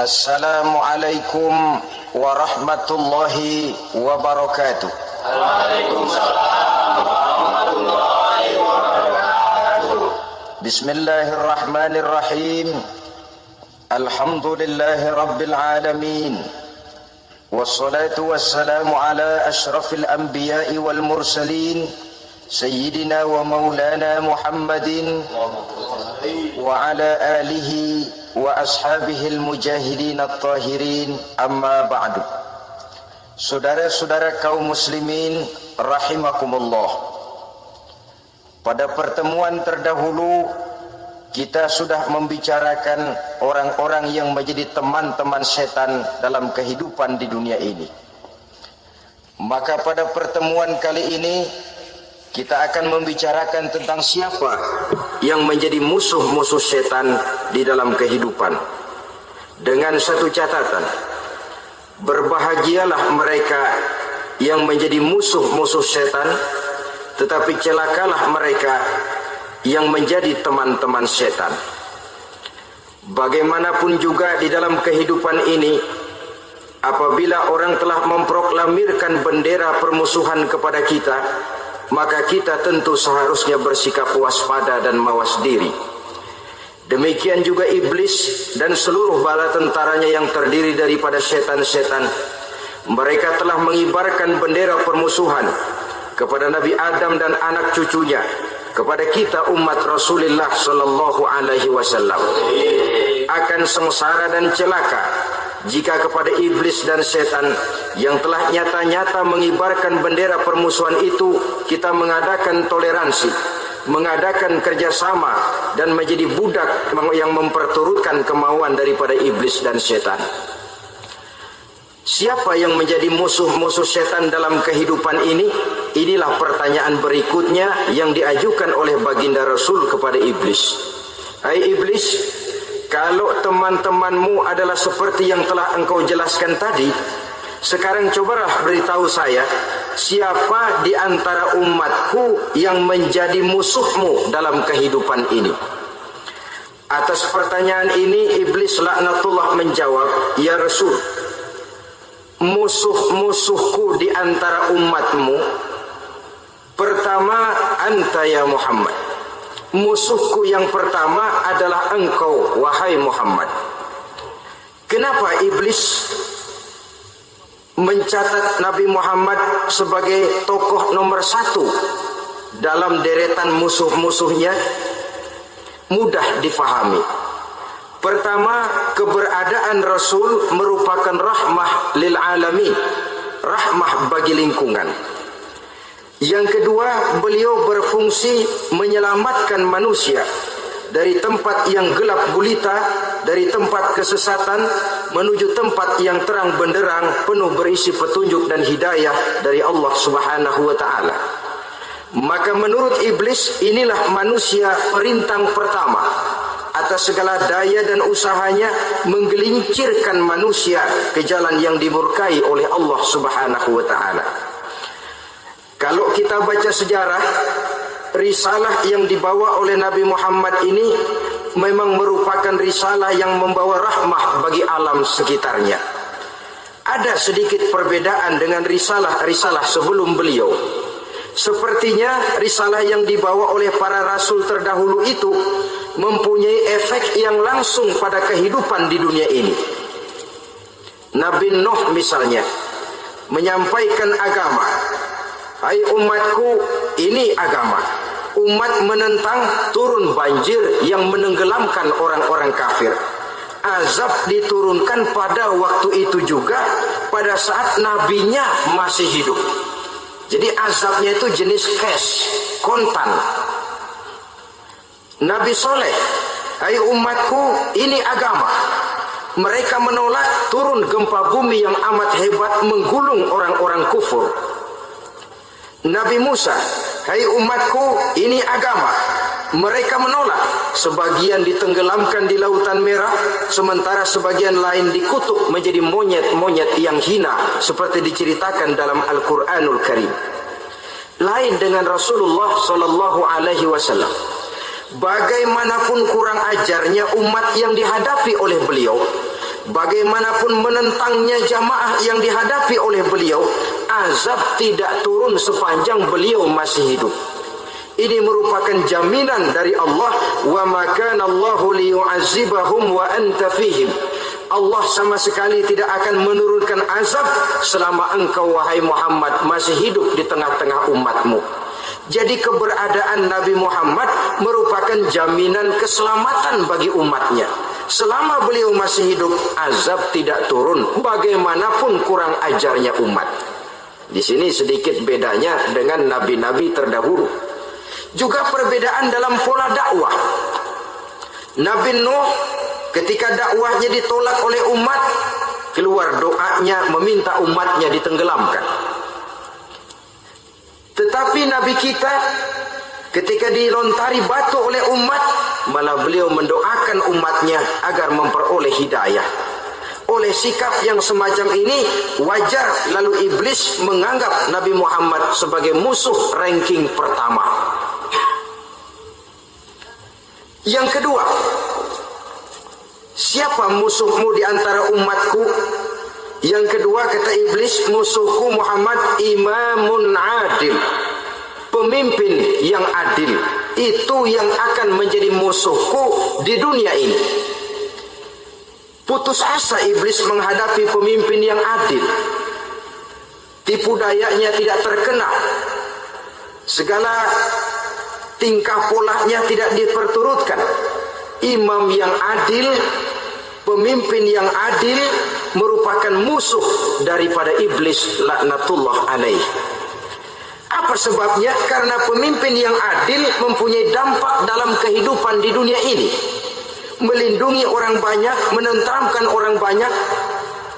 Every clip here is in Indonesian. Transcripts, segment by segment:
Assalamualaikum warahmatullahi wabarakatuh. Waalaikumsalam warahmatullahi wabarakatuh. Bismillahirrahmanirrahim. Alhamdulillahi rabbil alamin. Wassalatu wassalamu ala ashrafil anbiya'i wal mursalin Sayyidina wa maulana Muhammadin wa ala alihi wa ashabihil mujahidin at-tahirin, amma ba'du. Saudara-saudara kaum muslimin rahimakumullah, pada pertemuan terdahulu kita sudah membicarakan orang-orang yang menjadi teman-teman setan dalam kehidupan di dunia ini. Maka pada pertemuan kali ini kita akan membicarakan tentang siapa yang menjadi musuh-musuh setan di dalam kehidupan. Dengan satu catatan, berbahagialah mereka yang menjadi musuh-musuh setan, tetapi celakalah mereka yang menjadi teman-teman setan. Bagaimanapun juga di dalam kehidupan ini, apabila orang telah memproklamirkan bendera permusuhan kepada kita, maka kita tentu seharusnya bersikap waspada dan mawas diri. Demikian juga iblis dan seluruh bala tentaranya yang terdiri daripada setan-setan. Mereka telah mengibarkan bendera permusuhan kepada Nabi Adam dan anak cucunya, kepada kita umat Rasulullah sallallahu alaihi wasallam. Akan sengsara dan celaka jika kepada iblis dan setan yang telah nyata-nyata mengibarkan bendera permusuhan itu kita mengadakan toleransi, mengadakan kerjasama, dan menjadi budak yang memperturutkan kemauan daripada iblis dan setan. Siapa yang menjadi musuh-musuh setan dalam kehidupan ini? Inilah pertanyaan berikutnya yang diajukan oleh baginda Rasul kepada iblis. Hai iblis, kalau teman-temanmu adalah seperti yang telah engkau jelaskan tadi, sekarang cobalah beritahu saya, siapa di antara umatku yang menjadi musuhmu dalam kehidupan ini? Atas pertanyaan ini, iblis laknatullah menjawab, ya Rasul, musuh-musuhku di antara umatmu, pertama, anta ya Muhammad. Musuhku yang pertama adalah engkau, wahai Muhammad. Kenapa iblis mencatat Nabi Muhammad sebagai tokoh nomor satu dalam deretan musuh-musuhnya? Mudah difahami. Pertama, keberadaan Rasul merupakan rahmah lil alamin, rahmah bagi lingkungan. Yang kedua, beliau berfungsi menyelamatkan manusia dari tempat yang gelap gulita, dari tempat kesesatan menuju tempat yang terang benderang, penuh berisi petunjuk dan hidayah dari Allah Subhanahu wa taala. Maka menurut iblis, inilah manusia perintang pertama atas segala daya dan usahanya menggelincirkan manusia ke jalan yang dimurkai oleh Allah Subhanahu wa taala. Kalau kita baca sejarah, risalah yang dibawa oleh Nabi Muhammad ini memang merupakan risalah yang membawa rahmah bagi alam sekitarnya. Ada sedikit perbedaan dengan risalah-risalah sebelum beliau. Sepertinya risalah yang dibawa oleh para rasul terdahulu itu mempunyai efek yang langsung pada kehidupan di dunia ini. Nabi Nuh misalnya menyampaikan agama. Hai umatku, ini agama. Umat menentang, turun banjir yang menenggelamkan orang-orang kafir. Azab diturunkan pada waktu itu juga, pada saat nabinya masih hidup. Jadi azabnya itu jenis cash, kontan. Nabi Soleh, hai umatku, ini agama. Mereka menolak, turun gempa bumi yang amat hebat menggulung orang-orang kufur. Nabi Musa, hai umatku, ini agama. Mereka menolak, sebagian ditenggelamkan di Lautan Merah, sementara sebagian lain dikutuk menjadi monyet-monyet yang hina, seperti diceritakan dalam Al-Quranul Karim. Lain dengan Rasulullah Sallallahu Alaihi Wasallam. Bagaimanapun kurang ajarnya umat yang dihadapi oleh beliau, bagaimanapun menentangnya jamaah yang dihadapi oleh beliau, azab tidak turun sepanjang beliau masih hidup. Ini merupakan jaminan dari Allah, wa ma kana Allahu liyu'azzibahum wa anta fihim. Allah sama sekali tidak akan menurunkan azab selama engkau wahai Muhammad masih hidup di tengah-tengah umatmu. Jadi keberadaan Nabi Muhammad merupakan jaminan keselamatan bagi umatnya. Selama beliau masih hidup, azab tidak turun bagaimanapun kurang ajarnya umat. Di sini sedikit bedanya dengan nabi-nabi terdahulu. Juga perbedaan dalam pola dakwah. Nabi Nuh ketika dakwahnya ditolak oleh umat, keluar doanya meminta umatnya ditenggelamkan. Tetapi Nabi kita ketika dilontari batu oleh umat, malah beliau mendoakan umatnya agar memperoleh hidayah. Oleh sikap yang semacam ini, wajar lalu iblis menganggap Nabi Muhammad sebagai musuh ranking pertama. Yang kedua, siapa musuhmu di antara umatku? Yang kedua kata iblis, musuhku Muhammad imamun adil, pemimpin yang adil. Itu yang akan menjadi musuhku di dunia ini. Putus asa iblis menghadapi pemimpin yang adil. Tipu dayanya tidak terkena, segala tingkah polanya tidak diperturutkan. Imam yang adil, pemimpin yang adil merupakan musuh daripada iblis laknatullah alaih. Apa sebabnya? Karena pemimpin yang adil mempunyai dampak dalam kehidupan di dunia ini. Melindungi orang banyak, menenteramkan orang banyak.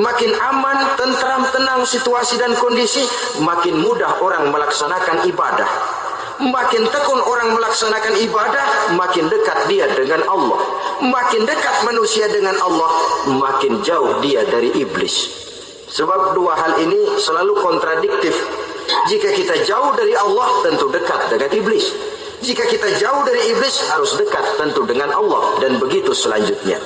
Makin aman, tentram, tenang situasi dan kondisi, makin mudah orang melaksanakan ibadah. Makin tekun orang melaksanakan ibadah, makin dekat dia dengan Allah. Makin dekat manusia dengan Allah, makin jauh dia dari iblis. Sebab dua hal ini selalu kontradiktif. Jika kita jauh dari Allah, tentu dekat dengan iblis. Jika kita jauh dari iblis, harus dekat tentu dengan Allah. Dan begitu selanjutnya.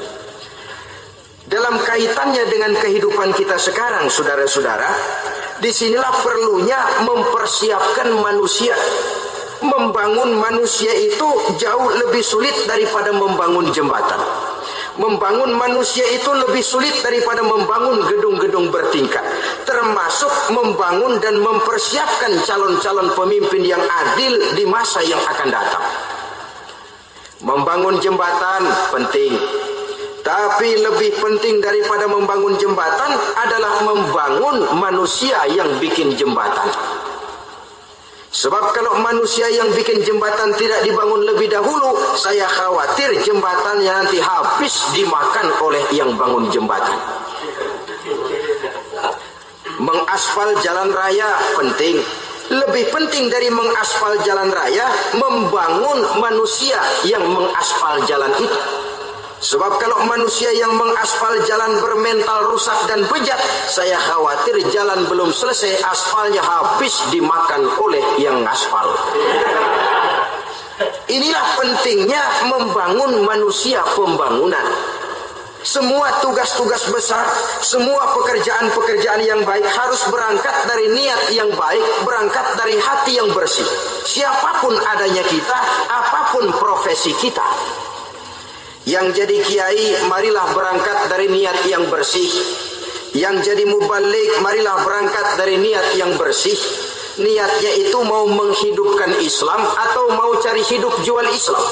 Dalam kaitannya dengan kehidupan kita sekarang, saudara-saudara, disinilah perlunya mempersiapkan manusia. Membangun manusia itu jauh lebih sulit daripada membangun jembatan. Membangun manusia itu lebih sulit daripada membangun gedung-gedung bertingkat. Termasuk membangun dan mempersiapkan calon-calon pemimpin yang adil di masa yang akan datang. Membangun jembatan penting. Tapi lebih penting daripada membangun jembatan adalah membangun manusia yang bikin jembatan. Sebab kalau manusia yang bikin jembatan tidak dibangun lebih dahulu, saya khawatir jembatannya nanti habis dimakan oleh yang bangun jembatan. Mengaspal jalan raya penting. Lebih penting dari mengaspal jalan raya, membangun manusia yang mengaspal jalan itu. Sebab kalau manusia yang mengaspal jalan bermental rusak dan bejat, saya khawatir jalan belum selesai, aspalnya habis dimakan oleh yang ngaspal. Inilah pentingnya membangun manusia pembangunan. Semua tugas-tugas besar, semua pekerjaan-pekerjaan yang baik harus berangkat dari niat yang baik, berangkat dari hati yang bersih. Siapapun adanya kita, apapun profesi kita. Yang jadi kiai, marilah berangkat dari niat yang bersih. Yang jadi mubalik, marilah berangkat dari niat yang bersih. Niatnya itu mau menghidupkan Islam atau mau cari hidup jual Islam.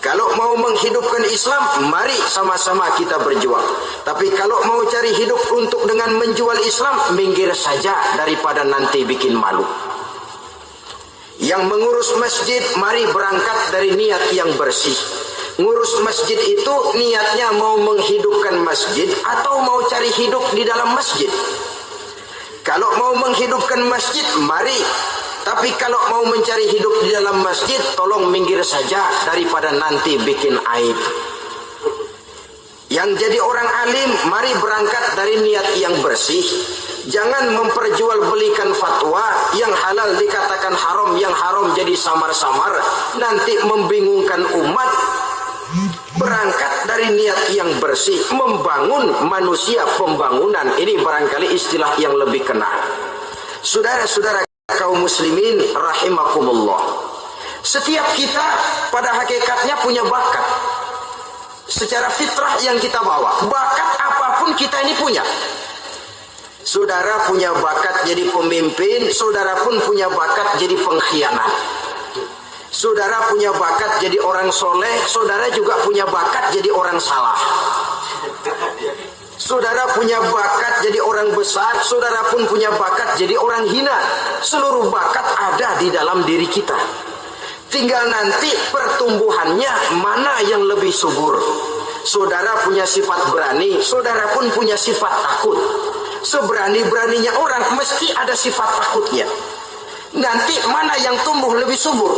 Kalau mau menghidupkan Islam, mari sama-sama kita berjuang. Tapi kalau mau cari hidup untuk dengan menjual Islam, minggir saja daripada nanti bikin malu. Yang mengurus masjid, mari berangkat dari niat yang bersih. Ngurus masjid itu niatnya mau menghidupkan masjid atau mau cari hidup di dalam masjid. Kalau mau menghidupkan masjid, mari. Tapi kalau mau mencari hidup di dalam masjid, tolong minggir saja daripada nanti bikin aib. Yang jadi orang alim, mari berangkat dari niat yang bersih. Jangan memperjualbelikan fatwa yang halal dikatakan haram, yang haram jadi samar-samar, nanti membingungkan umat. berangkat dari niat yang bersih, membangun manusia pembangunan. Ini barangkali istilah yang lebih kena. Saudara-saudara kaum muslimin rahimakumullah, setiap kita pada hakikatnya punya bakat secara fitrah yang kita bawa. Bakat apapun kita ini punya. Saudara punya bakat jadi pemimpin, saudara pun punya bakat jadi pengkhianat. Saudara punya bakat jadi orang soleh, saudara juga punya bakat jadi orang salah. Saudara punya bakat jadi orang besar, saudara pun punya bakat jadi orang hina. Seluruh bakat ada di dalam diri kita. Tinggal nanti pertumbuhannya mana yang lebih subur. Saudara punya sifat berani, saudara pun punya sifat takut. Seberani-beraninya orang mesti ada sifat takutnya. Nanti mana yang tumbuh lebih subur?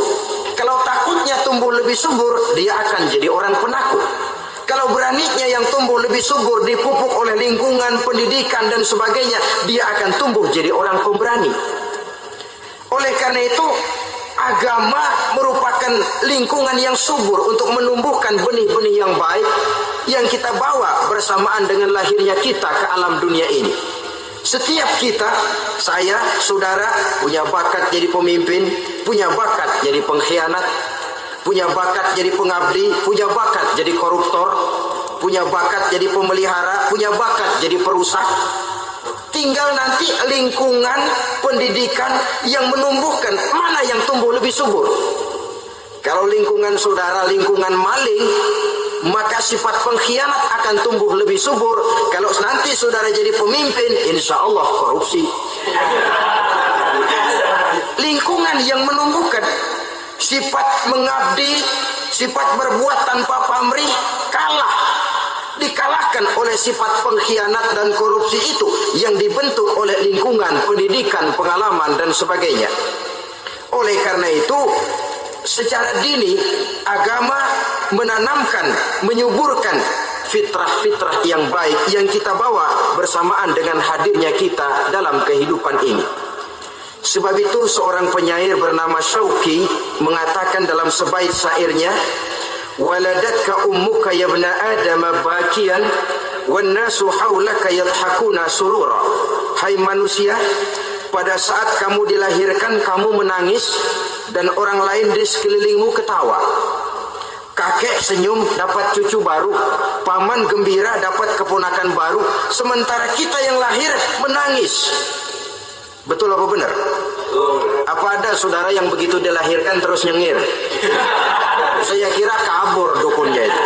Kalau takutnya tumbuh lebih subur, dia akan jadi orang penakut. Kalau beraninya yang tumbuh lebih subur, dipupuk oleh lingkungan, pendidikan dan sebagainya, dia akan tumbuh jadi orang pemberani. Oleh karena itu, agama merupakan lingkungan yang subur untuk menumbuhkan benih-benih yang baik yang kita bawa bersamaan dengan lahirnya kita ke alam dunia ini. Setiap kita, saya, saudara, punya bakat jadi pemimpin, punya bakat jadi pengkhianat, punya bakat jadi pengabdi, punya bakat jadi koruptor, punya bakat jadi pemelihara, punya bakat jadi perusak. Tinggal nanti lingkungan pendidikan yang menumbuhkan mana yang tumbuh lebih subur. Kalau lingkungan saudara lingkungan maling, maka sifat pengkhianat akan tumbuh lebih subur. Kalau nanti saudara jadi pemimpin, insya Allah korupsi. Lingkungan yang menumbuhkan sifat mengabdi, sifat berbuat tanpa pamrih, dikalahkan oleh sifat pengkhianat dan korupsi itu yang dibentuk oleh lingkungan, pendidikan, pengalaman dan sebagainya. Oleh karena itu, secara dini agama menanamkan, menyuburkan fitrah-fitrah yang baik yang kita bawa bersamaan dengan hadirnya kita dalam kehidupan ini. Sebab itu seorang penyair bernama Syauqi mengatakan dalam sebaik syairnya, waladatka ummuka ya ibna adam bakian wan nasu haulaka yadhakuna surura. Hai manusia, pada saat kamu dilahirkan kamu menangis dan orang lain di sekelilingmu ketawa. Kakek senyum dapat cucu baru, paman gembira dapat keponakan baru, sementara kita yang lahir menangis. Betul apa benar? Apa ada saudara yang begitu dilahirkan terus nyengir? Saya kira kabur dukunnya itu.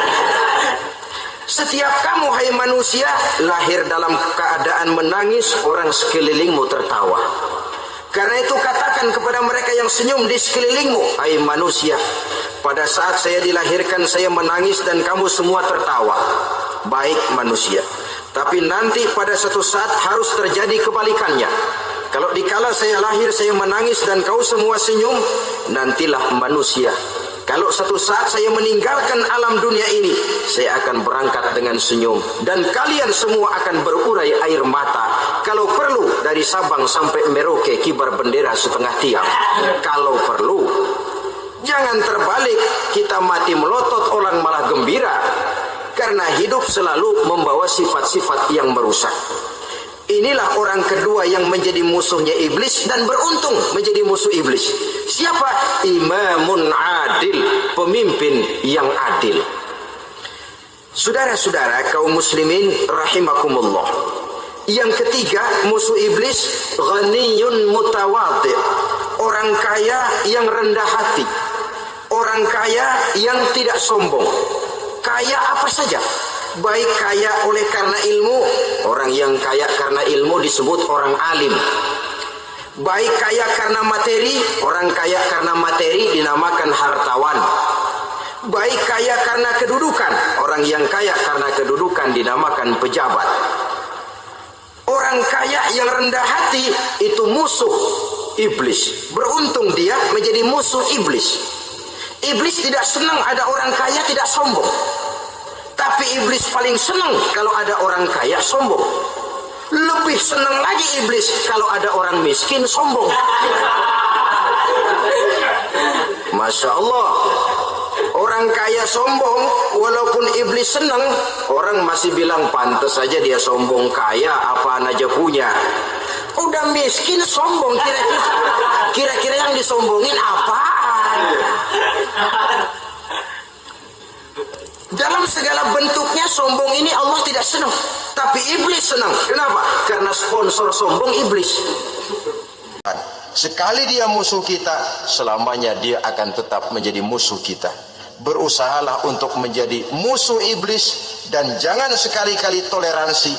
Setiap kamu hai manusia lahir dalam keadaan menangis, orang sekelilingmu tertawa. Karena itu katakan kepada mereka yang senyum di sekelilingmu, hai manusia, pada saat saya dilahirkan saya menangis dan kamu semua tertawa. Baik manusia, tapi nanti pada suatu saat harus terjadi kebalikannya. Kalau dikala saya lahir saya menangis dan kau semua senyum, nantilah manusia, kalau satu saat saya meninggalkan alam dunia ini, saya akan berangkat dengan senyum dan kalian semua akan berurai air mata. Kalau perlu dari Sabang sampai Merauke kibar bendera setengah tiang. Kalau perlu, jangan terbalik, kita mati melotot orang malah gembira. Karena hidup selalu membawa sifat-sifat yang merusak. Inilah orang kedua yang menjadi musuhnya iblis dan beruntung menjadi musuh iblis. Siapa? Imamun adil, pemimpin yang adil. Saudara-saudara kaum muslimin rahimakumullah. Yang ketiga musuh iblis, ghaniyun mutawadhi, orang kaya yang rendah hati, orang kaya yang tidak sombong. Kaya apa saja, baik kaya oleh karena ilmu, orang yang kaya karena ilmu disebut orang alim. Baik kaya karena materi, orang kaya karena materi dinamakan hartawan. Baik kaya karena kedudukan, orang yang kaya karena kedudukan dinamakan pejabat. Orang kaya yang rendah hati itu musuh iblis. Beruntung dia menjadi musuh iblis. Iblis tidak senang ada orang kaya tidak sombong. Tapi iblis paling senang kalau ada orang kaya sombong. Lebih senang lagi iblis kalau ada orang miskin sombong. Masya Allah. Orang orang kaya sombong, walaupun iblis senang, orang masih bilang pantas saja dia sombong kaya, apaan aja punya. Udah miskin sombong, kira-kira yang disombongin apaan? Dalam segala bentuknya sombong ini Allah tidak senang, tapi iblis senang. Kenapa? Karena sponsor sombong iblis. Sekali dia musuh kita, selamanya dia akan tetap menjadi musuh kita. Berusahalah untuk menjadi musuh iblis, dan jangan sekali-kali toleransi.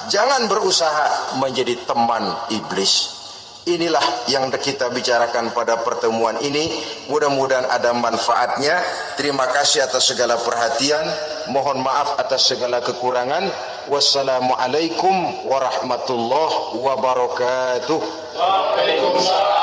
Jangan berusaha menjadi teman iblis. Inilah yang kita bicarakan pada pertemuan ini. Mudah-mudahan ada manfaatnya. Terima kasih atas segala perhatian. Mohon maaf atas segala kekurangan. Wassalamualaikum warahmatullahi wabarakatuh. Waalaikumsalam.